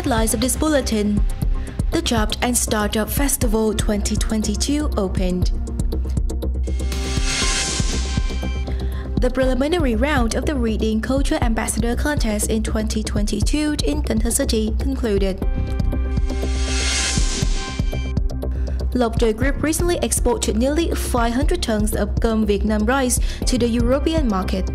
Headlines of this bulletin. The Job and Startup Festival 2022 opened. The preliminary round of the Reading Culture Ambassador Contest in 2022 in Cần Thơ City concluded. Lộc Group recently exported nearly 500 tons of gum Vietnam rice to the European market.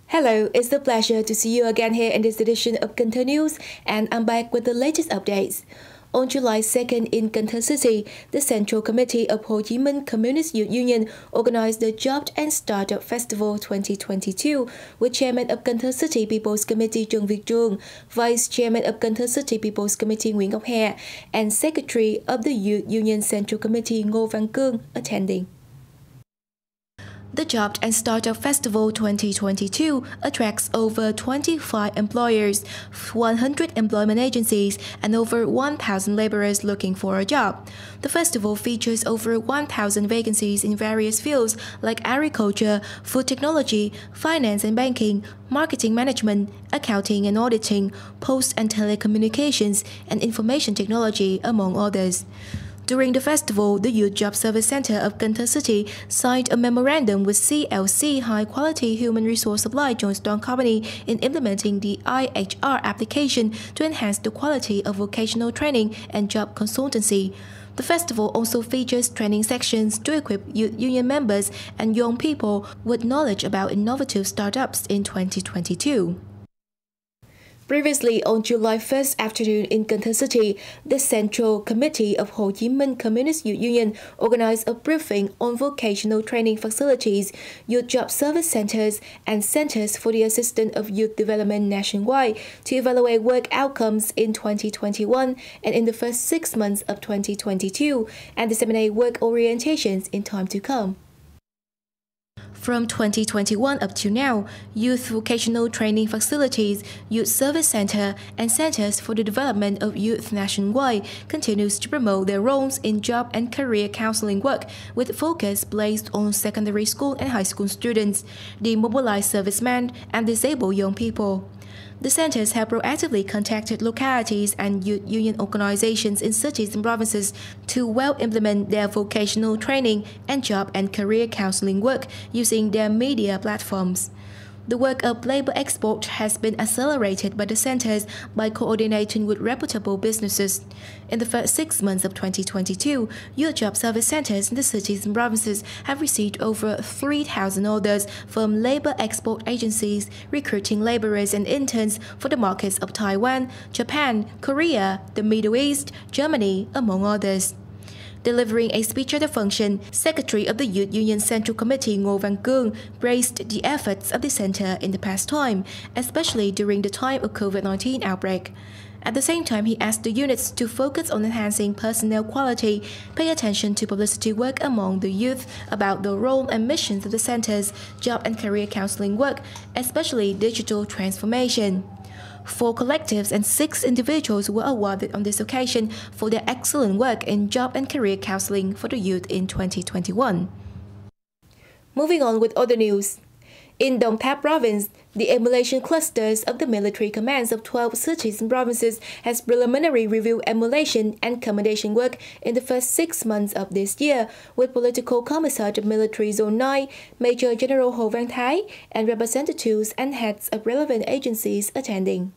Hello, it's a pleasure to see you again here in this edition of Cần Thơ News, and I'm back with the latest updates. On July 2nd in Cần Thơ City, the Central Committee of Hồ Chí Minh Communist Youth Union organized the Job and Startup Festival 2022 with Chairman of Cần Thơ City People's Committee Chương, Vice Chairman of Cần Thơ City People's Committee Nguyễn Ngọc Hè, and Secretary of the Youth Union Central Committee Ngô Văn Cương attending. The Job and Startup Festival 2022 attracts over 25 employers, 100 employment agencies, and over 1,000 laborers looking for a job. The festival features over 1,000 vacancies in various fields like agriculture, food technology, finance and banking, marketing management, accounting and auditing, post and telecommunications, and information technology, among others. During the festival, the Youth Job Service Center of Cần Thơ City signed a memorandum with CLC High Quality Human Resource Supply Joint Stock Company in implementing the IHR application to enhance the quality of vocational training and job consultancy. The festival also features training sections to equip youth union members and young people with knowledge about innovative startups in 2022. Previously, on July 1st afternoon in Cần Thơ City, the Central Committee of Hồ Chí Minh Communist Youth Union organized a briefing on vocational training facilities, youth job service centers, and centers for the assistance of youth development nationwide to evaluate work outcomes in 2021 and in the first 6 months of 2022 and disseminate work orientations in time to come. From 2021 up to now, youth vocational training facilities, youth service center, and centers for the development of youth nationwide continues to promote their roles in job and career counseling work with focus placed on secondary school and high school students, demobilized servicemen, and disabled young people. The centers have proactively contacted localities and youth union organizations in cities and provinces to well implement their vocational training and job and career counseling work using their media platforms. The work of labor export has been accelerated by the centers by coordinating with reputable businesses. In the first 6 months of 2022, youth job service centers in the cities and provinces have received over 3,000 orders from labor export agencies recruiting laborers and interns for the markets of Taiwan, Japan, Korea, the Middle East, Germany, among others. Delivering a speech at the function, Secretary of the Youth Union Central Committee Ngô Văn Cương praised the efforts of the center in the past time, especially during the time of COVID-19 outbreak. At the same time, he asked the units to focus on enhancing personnel quality, pay attention to publicity work among the youth about the role and missions of the center's job and career counseling work, especially digital transformation. 4 collectives and 6 individuals were awarded on this occasion for their excellent work in job and career counseling for the youth in 2021. Moving on with other news. In Đồng Tháp province, the emulation clusters of the military commands of 12 cities and provinces has preliminary review emulation and commendation work in the first 6 months of this year, with Political Commissar of Military Zone 9, Major General Hồ Văn Thái, and representatives and heads of relevant agencies attending.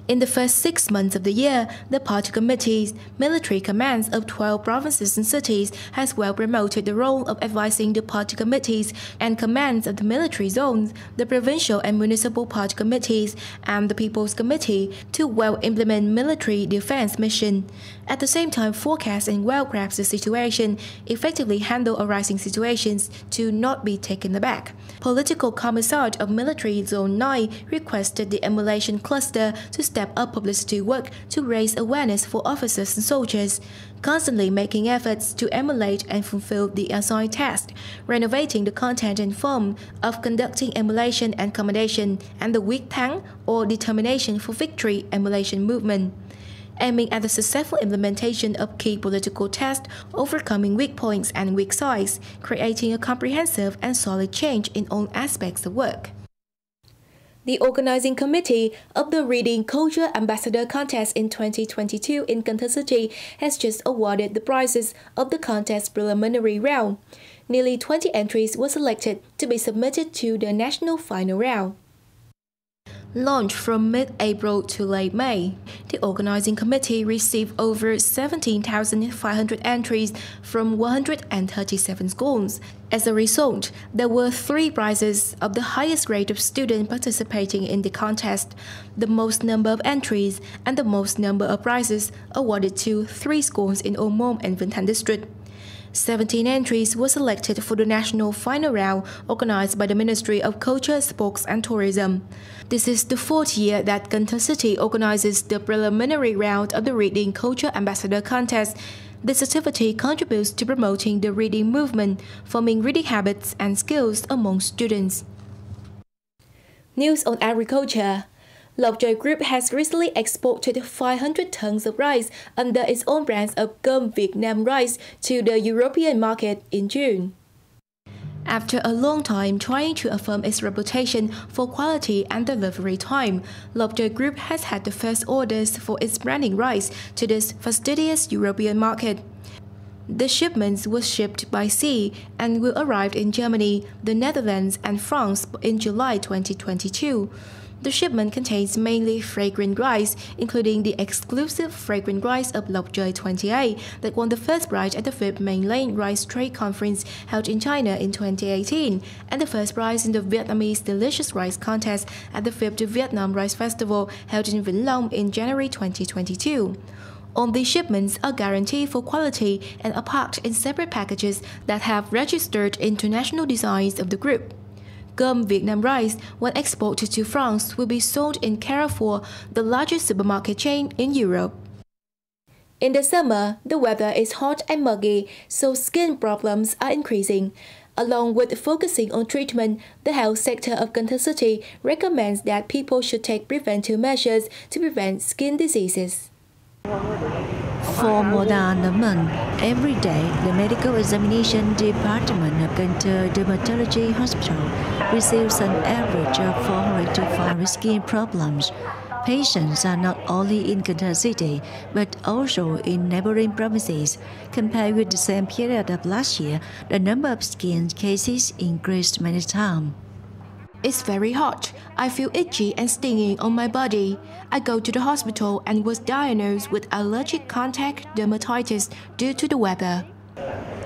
In the first 6 months of the year, the party committees, military commands of 12 provinces and cities has well promoted the role of advising the party committees and commands of the military zones, the provincial and municipal party committees, and the People's Committee to well implement military defense mission. At the same time, forecast and well grasp the situation, effectively handle arising situations to not be taken aback. Political Commissar of Military Zone 9 requested the emulation cluster to step up publicity work to raise awareness for officers and soldiers, constantly making efforts to emulate and fulfill the assigned task, renovating the content and form of conducting emulation and commendation, and the quyết thắng or determination for victory emulation movement. Aiming at the successful implementation of key political tasks, overcoming weak points and weak sides, creating a comprehensive and solid change in all aspects of work. The organizing committee of the Reading Culture Ambassador Contest in 2022 in Cần Thơ City has just awarded the prizes of the contest preliminary round. Nearly 20 entries were selected to be submitted to the national final round. Launched from mid-April to late May, the organizing committee received over 17,500 entries from 137 schools. As a result, there were 3 prizes of the highest rate of students participating in the contest, the most number of entries, and the most number of prizes awarded to 3 schools in Ô Môn and Vĩnh Thành district. 17 entries were selected for the national final round organized by the Ministry of Culture, Sports and Tourism. This is the 4th year that Cần Thơ City organizes the preliminary round of the Reading Culture Ambassador Contest. This activity contributes to promoting the reading movement, forming reading habits and skills among students. News on agriculture. Lộc Trời Group has recently exported 500 tons of rice under its own brand of Cơm Việt Nam Rice to the European market in June. After a long time trying to affirm its reputation for quality and delivery time, Lộc Trời Group has had the first orders for its branding rice to this fastidious European market. The shipments were shipped by sea and will arrive in Germany, the Netherlands, and France in July 2022. The shipment contains mainly fragrant rice, including the exclusive fragrant rice of Lộc Trời 28 that won the first prize at the 5th Mainland Rice Trade Conference held in China in 2018, and the first prize in the Vietnamese Delicious Rice Contest at the 5th Vietnam Rice Festival held in Vĩnh Long in January 2022. All these shipments are guaranteed for quality and are packed in separate packages that have registered international designs of the group. Cơm Việt Nam Rice, when exported to France, will be sold in Carrefour, the largest supermarket chain in Europe. In the summer, the weather is hot and muggy, so skin problems are increasing. Along with focusing on treatment, the health sector of Cần Thơ City recommends that people should take preventive measures to prevent skin diseases. For more than a month, every day, the Medical Examination Department of Cần Thơ Dermatology Hospital receives an average of 400 to 500 skin problems. Patients are not only in Cần Thơ City, but also in neighboring provinces. Compared with the same period of last year, the number of skin cases increased many times. It's very hot. I feel itchy and stinging on my body. I go to the hospital and was diagnosed with allergic contact dermatitis due to the weather.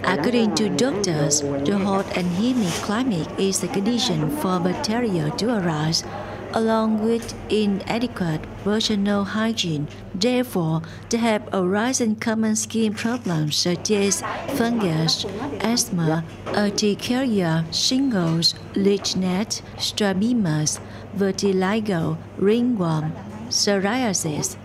According to doctors, the hot and humid climate is the condition for bacteria to arise, along with inadequate personal hygiene. Therefore, there have arisen common skin problems such as fungus, asthma, urticaria, shingles, lichen, strabismus, vitiligo, ringworm, psoriasis.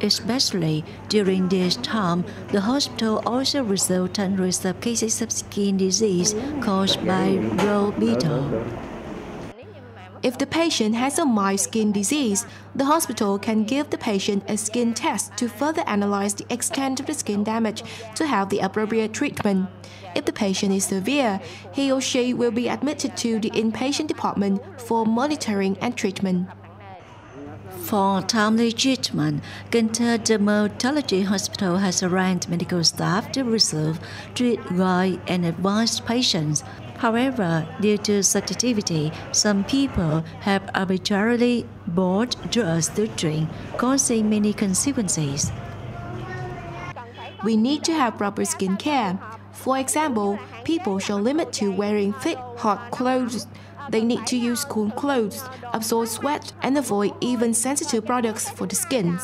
Especially during this time, the hospital also received hundreds of cases of skin disease caused by roe beetle. If the patient has a mild skin disease, the hospital can give the patient a skin test to further analyze the extent of the skin damage to have the appropriate treatment. If the patient is severe, he or she will be admitted to the inpatient department for monitoring and treatment. For timely treatment, Cần Thơ Dermatology Hospital has arranged medical staff to reserve, treat, guide, and advise patients. However, due to such activity, some people have arbitrarily bought drugs to drink, causing many consequences. We need to have proper skin care. For example, people should limit to wearing thick, hot clothes. They need to use cool clothes, absorb sweat, and avoid even sensitive products for the skin.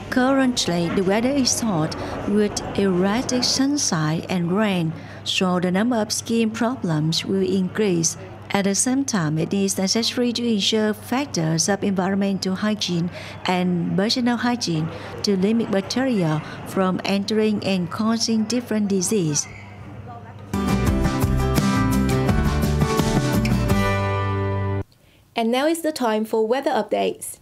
Currently, the weather is hot with erratic sunshine and rain, so the number of skin problems will increase. At the same time, it is necessary to ensure factors of environmental hygiene and personal hygiene to limit bacteria from entering and causing different diseases. And now is the time for weather updates.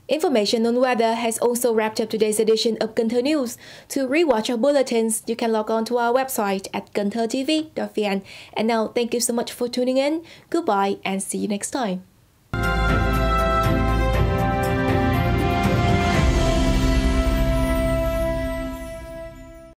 Information on weather has also wrapped up today's edition of Cần Thơ News. To rewatch our bulletins, you can log on to our website at kenthtv.vn. And now, thank you so much for tuning in. Goodbye and see you next time.